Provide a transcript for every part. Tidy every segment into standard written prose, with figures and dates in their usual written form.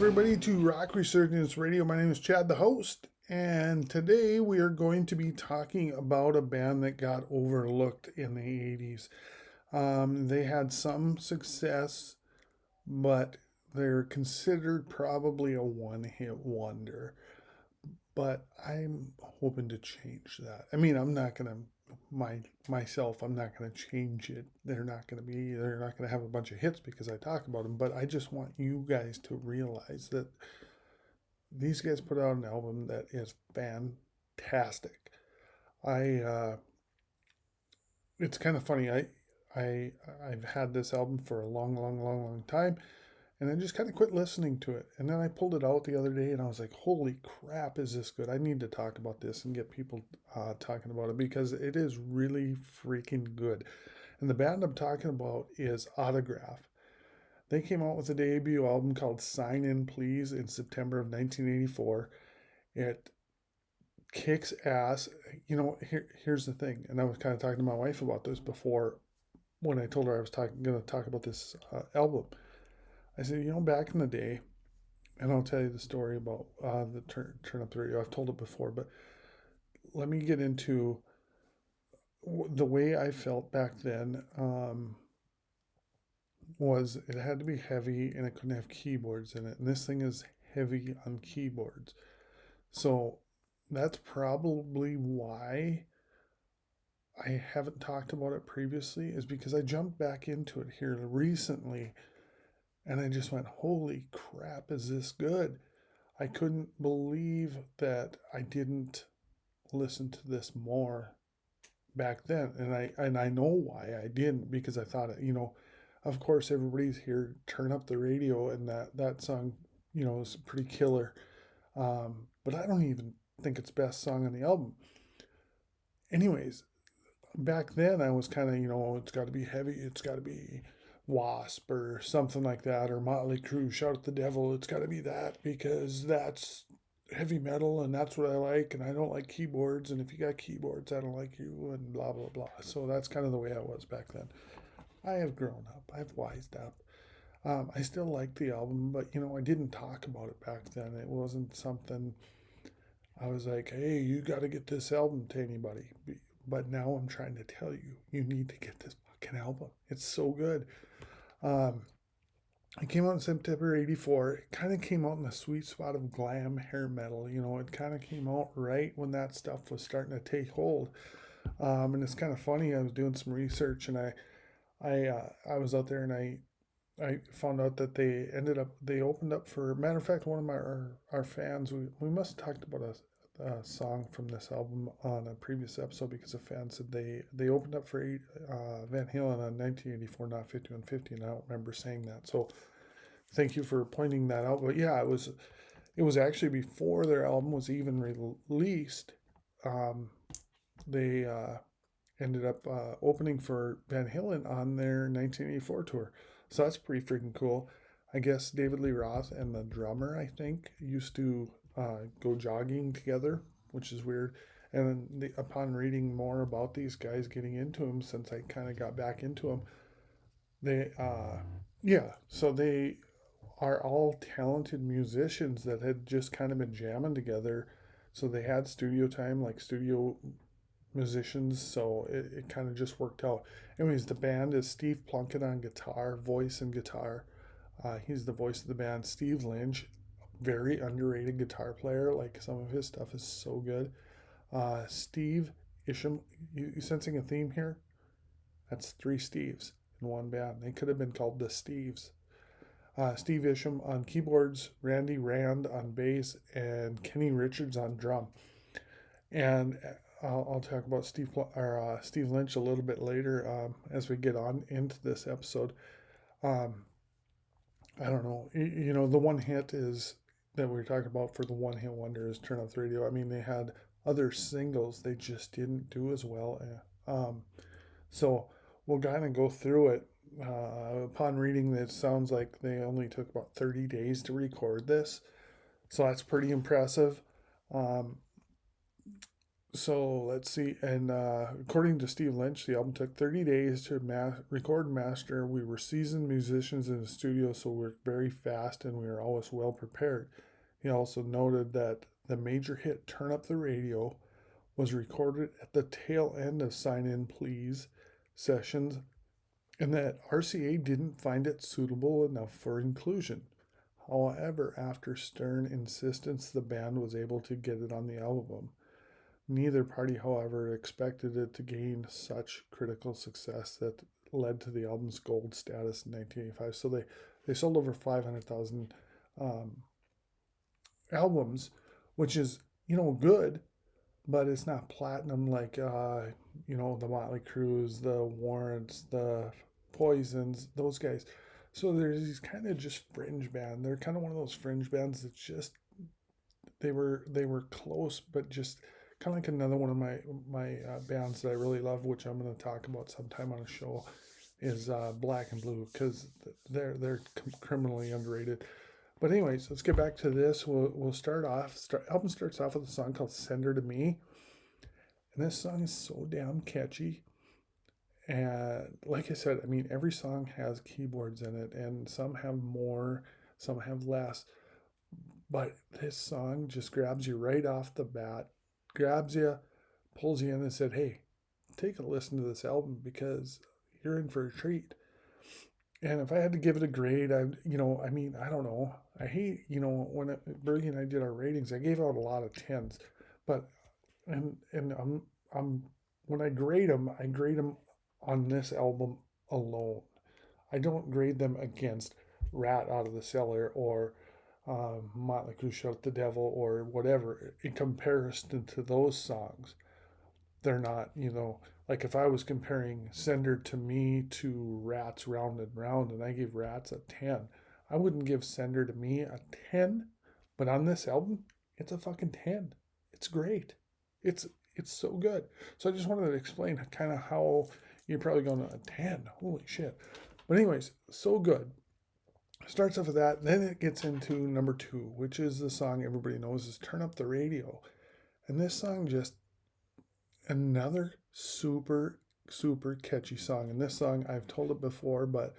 everybody, to Rock Resurgence Radio. My name is Chad, the host, and today we are going to be talking about a band that got overlooked in the 80s. They had some success, but they're considered probably a one hit wonder. But I'm hoping to change that. I mean, I'm not going to myself, I'm not going to change it. They're not going to have a bunch of hits because I talk about them, but I just want you guys to realize that these guys put out an album that is fantastic. I It's kind of funny. I I've had this album for a long time, and I just kind of quit listening to it. And then I pulled it out the other day, and I was like, "Holy crap, is this good? I need to talk about this and get people talking about it because it is really freaking good." And the band I'm talking about is Autograph. They came out with a debut album called "Sign In Please" in September of 1984. It kicks ass. Here's the thing, and I was kind of talking to my wife about this before when I told her I was going to talk about this album. I said, back in the day, and I'll tell you the story about the turn up the radio. I've told it before, but let me get into the way I felt back then. Was it had to be heavy and it couldn't have keyboards in it, and this thing is heavy on keyboards. So that's probably why I haven't talked about it previously, is because I jumped back into it here recently and I just went, holy crap, is this good? I couldn't believe that I didn't listen to this more back then. And I know why I didn't, because I thought, of course everybody's here, turn up the radio, and that song, is pretty killer. But I don't even think it's best song on the album. Anyways, back then I was kind of, it's got to be heavy, it's got to be Wasp or something like that, or Motley Crue, Shout at the Devil. It's got to be that because that's heavy metal and that's what I like, and I don't like keyboards, and if you got keyboards, I don't like you, and blah blah blah. So that's kind of the way I was back then. I have grown up, I've wised up. I still like the album, but I didn't talk about it back then. It wasn't something I was like, hey, you got to get this album to anybody. But now I'm trying to tell you, you need to get this fucking album. It's so good. Um, it came out in September '84. It kind of came out in the sweet spot of glam hair metal. It kind of came out right when that stuff was starting to take hold. And it's kind of funny. I was doing some research, and I was out there, and I found out that they opened up for, matter of fact, one of our fans, we must have talked about a song from this album on a previous episode, because a fan said they opened up for Van Halen on 1984, not 5150, and I don't remember saying that. So thank you for pointing that out. But yeah, it was actually before their album was even released. Um, they ended up opening for Van Halen on their 1984 tour. So that's pretty freaking cool. I guess David Lee Roth and the drummer, I think, used to go jogging together, which is weird. And upon reading more about these guys getting into them, since I kind of got back into them, yeah, so they are all talented musicians that had just kind of been jamming together. So they had studio time, like studio musicians, so it kind of just worked out. Anyways, the band is Steve Plunkett on guitar, voice and guitar. He's the voice of the band. Steve Lynch, very underrated guitar player. Like, some of his stuff is so good. Steve Isham, you sensing a theme here? That's three Steves in one band. They could have been called the Steves. Steve Isham on keyboards, Randy Rand on bass, and Kenny Richards on drum. And I'll talk about Steve Lynch a little bit later, as we get on into this episode. Um, I don't know. The one hit is that we're talking about for the one hit wonder is "Turn Up the Radio." I mean, they had other singles, they just didn't do as well. So we'll kind of go through it. Upon reading this, sounds like they only took about 30 days to record this, so that's pretty impressive. Um, So let's see. And according to Steve Lynch, the album took 30 days to record and master. We were seasoned musicians in the studio, so we worked very fast and we were always well prepared. He also noted that the major hit Turn Up the Radio was recorded at the tail end of Sign In Please sessions and that RCA didn't find it suitable enough for inclusion. However, after stern insistence, the band was able to get it on the album. Neither party, however, expected it to gain such critical success that led to the album's gold status in 1985. So they sold over 500,000 um, albums, which is, good, but it's not platinum like, the Motley Crues, the Warrants, the Poisons, those guys. So there's these kind of just fringe band. They're kind of one of those fringe bands that just they were close, but just kind of like another one of my bands that I really love, which I'm going to talk about sometime on a show, is Black and Blue because they're criminally underrated. But anyways, let's get back to this. We'll start off. Album starts off with a song called "Send Her to Me," and this song is so damn catchy. And like I said, I mean, every song has keyboards in it, and some have more, some have less. But this song just grabs you right off the bat, grabs you, pulls you in and said, hey, take a listen to this album because you're in for a treat. And if I had to give it a grade, I don't know. I hate, when Bergie and I did our ratings, I gave out a lot of tens, but and I'm when I grade them on this album alone. I don't grade them against Rat Out of the Cellar or Motley Crue Shout the Devil or whatever in comparison to those songs. They're not, like if I was comparing Sender to Me to Rats Round and Round and I gave Rats a 10, I wouldn't give Sender to Me a 10, but on this album, it's a fucking 10. It's great. It's it's so good. So I just wanted to explain kind of how you're probably going to a 10. Holy shit. But anyways, so good. Starts off with that, then it gets into number two, which is the song everybody knows is Turn Up the Radio. And this song just another super, super catchy song. And this song, I've told it before, but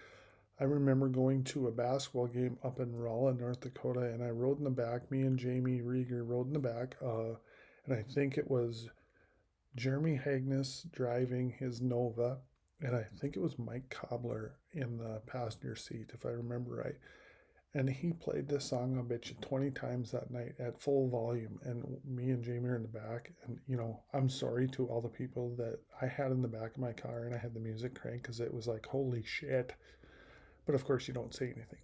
I remember going to a basketball game up in Rolla, North Dakota, and I rode in the back. Me and Jamie Rieger rode in the back. And I think it was Jeremy Hagnes driving his Nova. And I think it was Mike Cobbler in the passenger seat, if I remember right. And he played this song, I bet you, 20 times that night at full volume. And me and Jamie are in the back. And, I'm sorry to all the people that I had in the back of my car and I had the music cranked because it was like, holy shit. But of course, you don't say anything.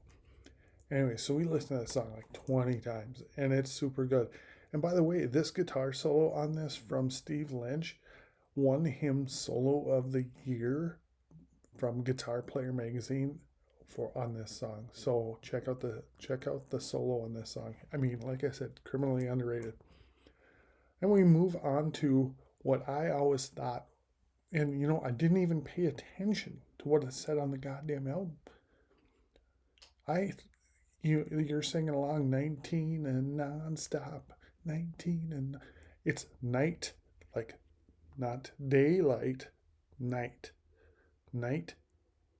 Anyway, so we listened to that song like 20 times and it's super good. And by the way, this guitar solo on this from Steve Lynch won him Solo of the Year from Guitar Player Magazine for on this song. So check out the solo on this song. I mean, like I said, criminally underrated. And we move on to what I always thought, and I didn't even pay attention to what it said on the goddamn album. You're singing along 19 and nonstop, 19 and it's night, like not daylight, night, night,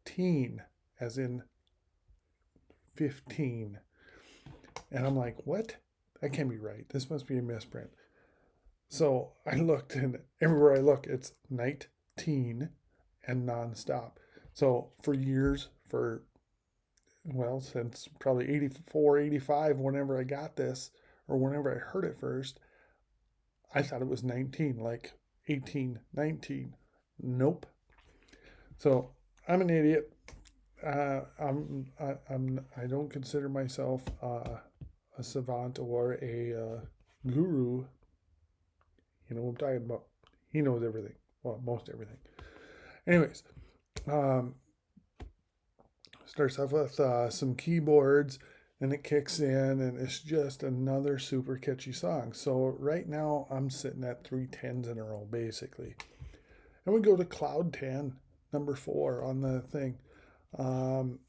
teen, as in 15. And I'm like, what? That can't be right. This must be a misprint. So I looked, and everywhere I look, it's night, teen, and nonstop. So for years, since probably 84, 85, whenever I got this, or whenever I heard it first, I thought it was 19, like 18, 19. Nope. So I'm an idiot. I don't consider myself a savant or a guru. You know what I'm talking about. He knows everything. Well, most everything. Anyways, um, starts off with some keyboards, and it kicks in, and it's just another super catchy song. So right now, I'm sitting at 3 10s in a row, basically. And we go to Cloud 10, number 4 on the thing. And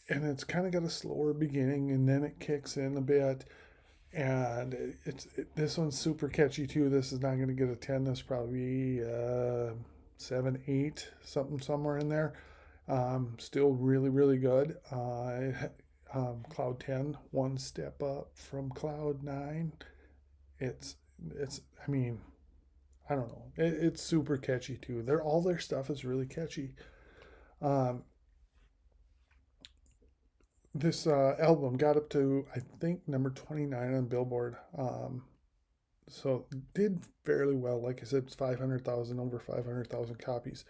it's kind of got a slower beginning, and then it kicks in a bit. and this one's super catchy too. This is not going to get a 10. This is probably 7, 8, something somewhere in there. Still really, really good. Cloud 10, one step up from Cloud 9. It's, I mean, I don't know. It's super catchy too. All their stuff is really catchy. Um, this album got up to, I think, number 29 on Billboard. So did fairly well. Like I said, it's 500,000, over 500,000 copies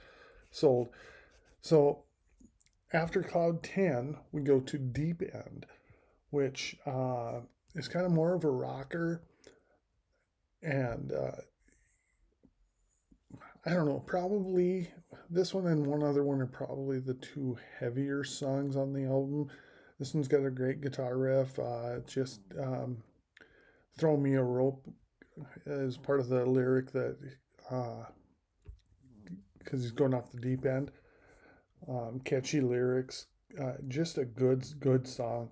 sold. So after Cloud 10, we go to Deep End, which is kind of more of a rocker. And I don't know, probably this one and one other one are probably the two heavier songs on the album. This one's got a great guitar riff. Just Throw Me a Rope is part of the lyric that, because he's going off the deep end. Catchy lyrics, just a good song.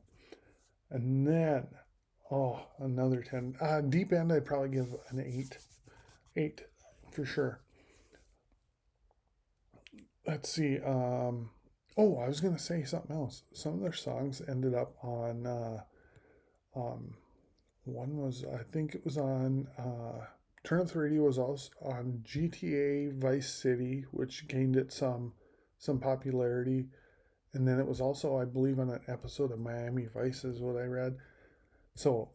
And then, oh, another 10. Deep End, I'd probably give an 8. 8 for sure. Let's see. Oh, I was going to say something else. Some of their songs ended up on, um, one was, I think it was on, Turn Up the Radio was also on GTA Vice City, which gained it some popularity. And then it was also, I believe, on an episode of Miami Vice, is what I read. So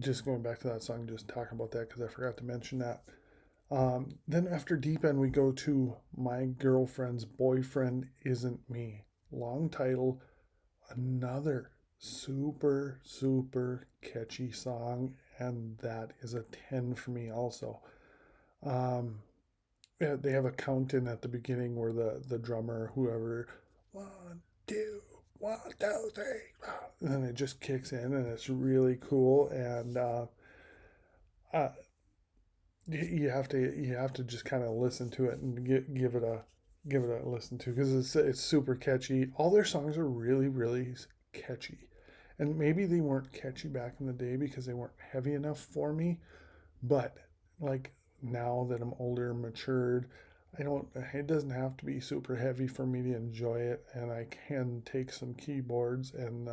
just going back to that song, just talking about that because I forgot to mention that. Then after Deep End, we go to My Girlfriend's Boyfriend Isn't Me. Long title, another super, super catchy song, and that is a 10 for me also. Um, yeah, they have a count in at the beginning where the drummer, whoever, one, two, 1, 2, 3, and then it just kicks in, and it's really cool. And uh, you have to just kind of listen to it and give it a listen to because it's super catchy. All their songs are really really catchy, and maybe they weren't catchy back in the day because they weren't heavy enough for me. But like now that I'm older, matured, I don't. It doesn't have to be super heavy for me to enjoy it, and I can take some keyboards and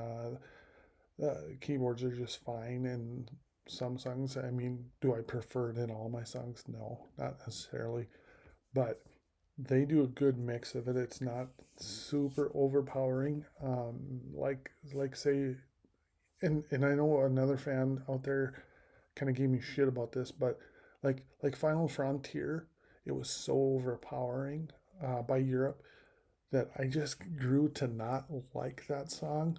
keyboards are just fine in some songs. I mean, do I prefer it in all my songs? No, not necessarily. But they do a good mix of it. It's not super overpowering. Like say, and I know another fan out there kind of gave me shit about this, but like Final Frontier, it was so overpowering by Europe that I just grew to not like that song.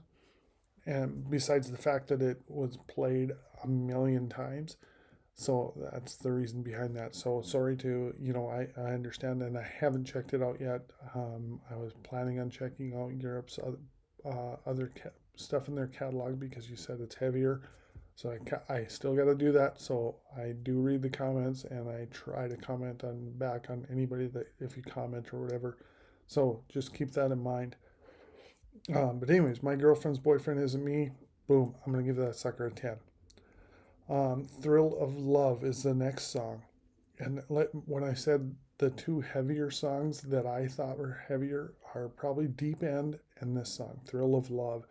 And besides the fact that it was played a million times, so that's the reason behind that. So sorry to, I understand, and I haven't checked it out yet. I was planning on checking out Europe's other stuff in their catalog because you said it's heavier. So I still got to do that. So I do read the comments and I try to comment on back on anybody that if you comment or whatever. So just keep that in mind. But anyways, My Girlfriend's Boyfriend Isn't Me. Boom, I'm gonna give that sucker a 10. Thrill of Love is the next song. And when I said the two heavier songs that I thought were heavier are probably Deep End and this song, Thrill of Love.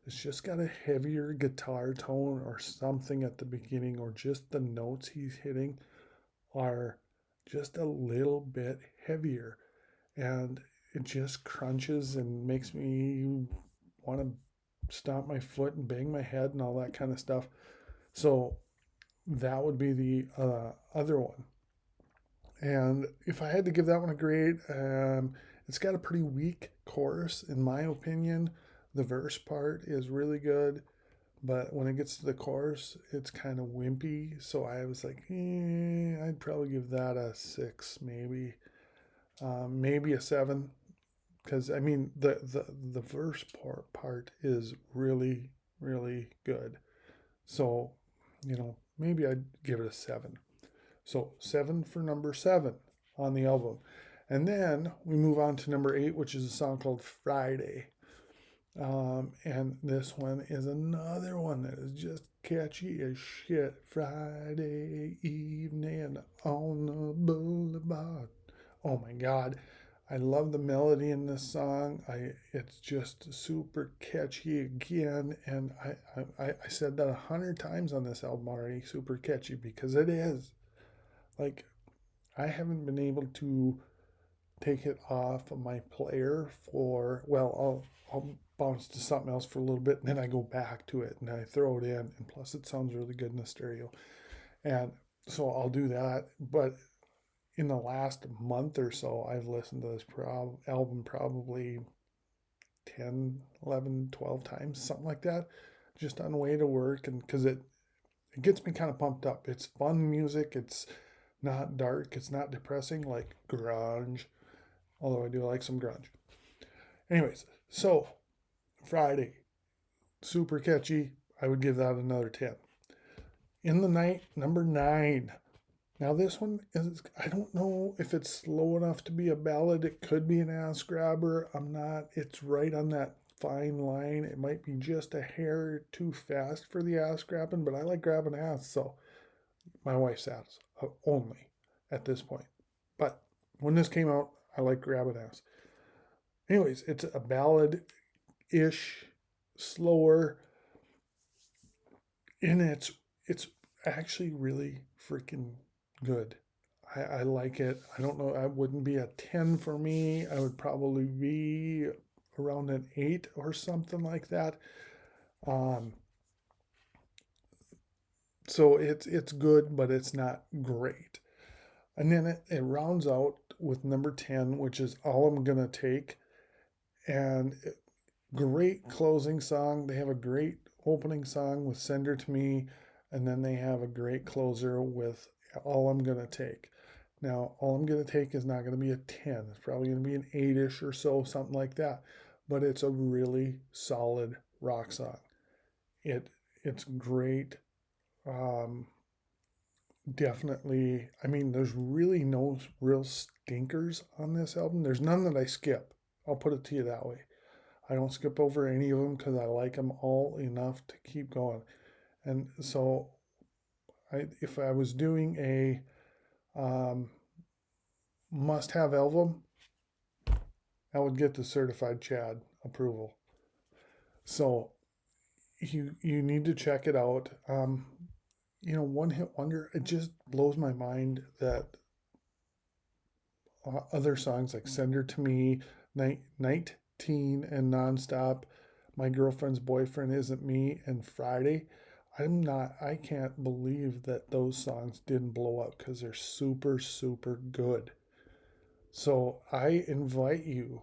It's just got a heavier guitar tone or something at the beginning, or just the notes he's hitting are just a little bit heavier. And it just crunches and makes me want to stomp my foot and bang my head and all that kind of stuff. So that would be the other one. And if I had to give that one a grade, it's got a pretty weak chorus, in my opinion. The verse part is really good, but when it gets to the chorus, it's kind of wimpy. So I was like, I'd probably give that a 6, maybe a 7. Because I mean, the verse part is really really good. So, maybe I'd give it a 7. So 7 for number 7 on the album. And then we move on to number 8, which is a song called Friday. And this one is another one that is just catchy as shit. Friday evening on the boulevard. Oh my God. I love the melody in this song. It's just super catchy again, and I said that 100 times on this album already. Super catchy because it is. Like I haven't been able to take it off of my player for, well, I'll bounce to something else for a little bit and then I go back to it and I throw it in, and plus it sounds really good in the stereo, and so I'll do that. But in the last month or so I've listened to this album probably 10, 11, 12 times, something like that, just on the way to work, and because it gets me kind of pumped up. It's fun music. It's not dark, it's not depressing like grunge, although I do like some grunge. Anyways, so Friday, super catchy. I would give that another 10. In the Night, number 9. Now, this one is, I don't know if it's slow enough to be a ballad. It could be an ass grabber. I'm not, it's right on that fine line. It might be just a hair too fast for the ass grabbing, but I like grabbing ass. So, my wife's ass only at this point. But when this came out, I like grabbing ass. Anyways, it's a ballad ish, slower, and it's actually really freaking good. I like it. I don't know. I wouldn't be a 10 for me. I would probably be around an 8 or something like that. Um, so it's good, but it's not great. And then it rounds out with number 10, which is All I'm Gonna Take. And great closing song. They have a great opening song with Send Her to Me, and then they have a great closer with All I'm Gonna Take. Now, All I'm Gonna Take is not gonna be a 10. It's probably gonna be an 8-ish or so, something like that. But it's a really solid rock song. It it's great. Um, Definitely. I mean, there's really no real stinkers on this album. There's none that I skip. I'll put it to you that way. I don't skip over any of them because I like them all enough to keep going. And so, if I was doing a must-have album, I would get the certified Chad approval. So you need to check it out. One hit wonder. It just blows my mind that other songs like "Send Her to Me," "Night Teen," and "Nonstop," "My Girlfriend's Boyfriend Isn't Me," and "Friday." I can't believe that those songs didn't blow up because they're super, super good. So I invite you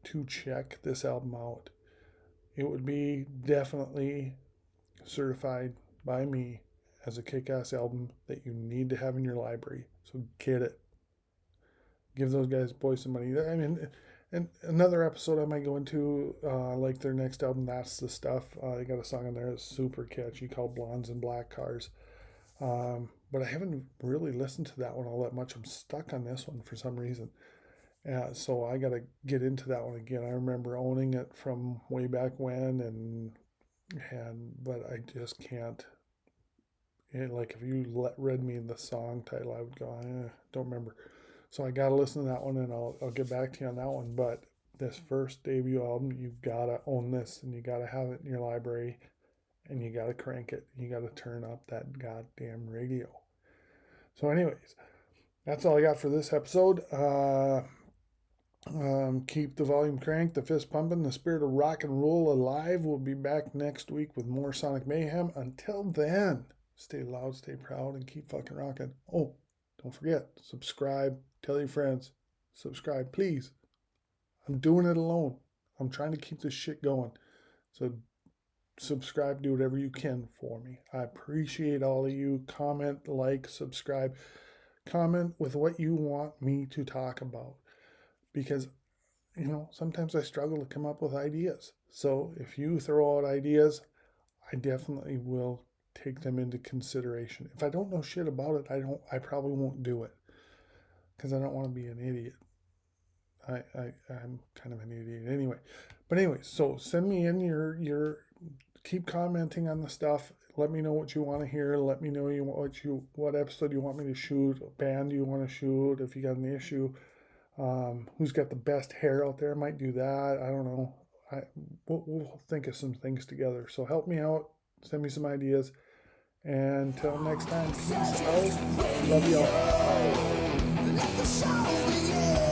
to check this album out. It would be definitely certified by me as a kick ass album that you need to have in your library. So get it. Give those guys boys some money. I mean, and another episode I might go into, like their next album, That's the Stuff. They got a song on there that's super catchy called Blondes and Black Cars. But I haven't really listened to that one all that much. I'm stuck on this one for some reason. So I got to get into that one again. I remember owning it from way back when, but I just can't. Like if you read me the song title, I would go, don't remember. So I got to listen to that one, and I'll get back to you on that one. But this first debut album, you gotta own this, and you gotta have it in your library, and you gotta crank it. You gotta turn up that goddamn radio. So, anyways, that's all I got for this episode. Keep the volume cranked, the fist pumping, the spirit of rock and roll alive. We'll be back next week with more Sonic Mayhem. Until then, stay loud, stay proud, and keep fucking rocking. Oh, don't forget, subscribe, tell your friends, subscribe, please. I'm doing it alone. I'm trying to keep this shit going. So subscribe, do whatever you can for me. I appreciate all of you. Comment, like, subscribe. Comment with what you want me to talk about. Because, sometimes I struggle to come up with ideas. So if you throw out ideas, I definitely will take them into consideration. If I don't know shit about it, I probably won't do it because I don't want to be an idiot. I'm kind of an idiot anyway. But anyway, so send me in your keep commenting on the stuff. Let me know what you want to hear. Let me know what episode you want me to shoot, what band you want to shoot. If you got an issue, who's got the best hair out there? I might do that. I don't know. We'll think of some things together. So help me out. Send me some ideas. And until next time, peace out. Love y'all. Bye.